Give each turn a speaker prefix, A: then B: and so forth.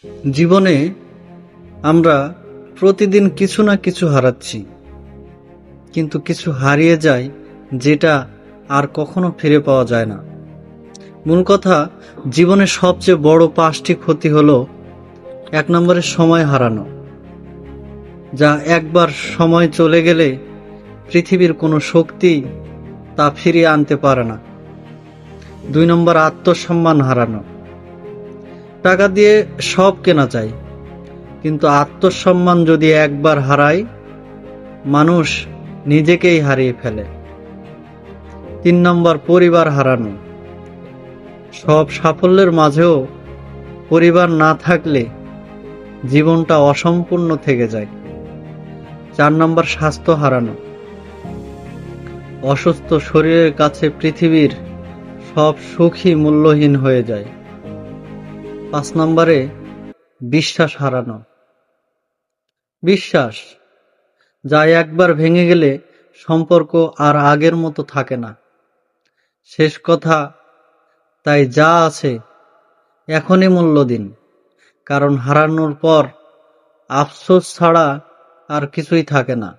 A: জীবনে আমরা প্রতিদিন কিছু না কিছু হারাচ্ছি, কিন্তু কিছু হারিয়ে যায় যেটা আর কখনো ফিরে পাওয়া যায় না। মূল কথা, জীবনের সবচেয়ে বড় 5টি ক্ষতি হলো 1 নম্বরে সময় হারানো, যা একবার সময় চলে গেলে পৃথিবীর কোনো শক্তি তা ফিরিয়ে আনতে পারে না। 2 নম্বর আত্মসম্মান হারানো, টাকা দিয়ে সব কেনা যায়, কিন্তু আত্মসম্মান যদি একবার হারায়, মানুষ নিজেকেই হারিয়ে ফেলে। 3 নম্বর পরিবার হারানো, সব সাফল্যের মাঝেও পরিবার না থাকলে জীবনটা অসম্পূর্ণ থেকে যায়। 4 নম্বর স্বাস্থ্য হারানো, অসুস্থ শরীরের কাছে পৃথিবীর সব সুখই মূল্যহীন হয়ে যায়। 5 নম্বরে বিশ্বাস হারানো, বিশ্বাস যা একবার ভেঙে গেলে সম্পর্ক আর আগের মতো থাকে না। শেষ কথা, তাই যা আছে এখনই মূল্য দিন, কারণ হারানোর পর আফসোস ছাড়া আর কিছুই থাকে না।